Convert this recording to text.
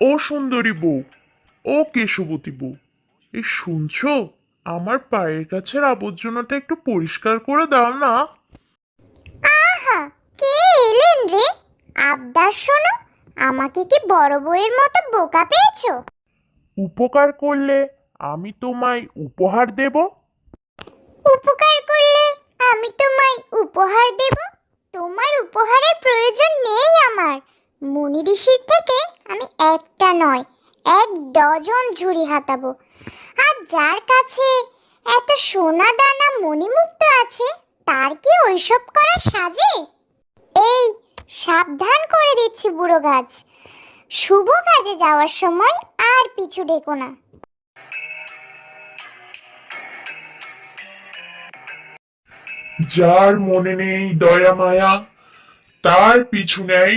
ও সুন্দরী বউ, ও কেশবতী বউ, এই শুনছো? আমার পায়ের কাছের আবর্জনাটা একটু পরিষ্কার করে দাও না। আহা, কে এলেন রে? আবদার শোনো। আমাকে কি বড় বউয়ের মতো বোকা পেয়েছো? উপকার করলে আমি তোমায় উপহার দেব। উপকার করলে আমি তোমায় উপহার দেব? তোমার উপহারের প্রয়োজন নেই আমার। মুনি ঋষির থেকে আমি একটা নয়, 1 ডজন ঝুড়ি হাতাবো। আর যার কাছে এত সোনা দানা মণিমুক্ত আছে, তার কি ওইসব করা সাজে? এই, সাবধান করে দিচ্ছি বুড়ো গাছ। শুভ কাজে যাওয়ার সময় আর পিছু ডেকো না। যার মনে নেই দয়া মায়া, তার পিছু নেয়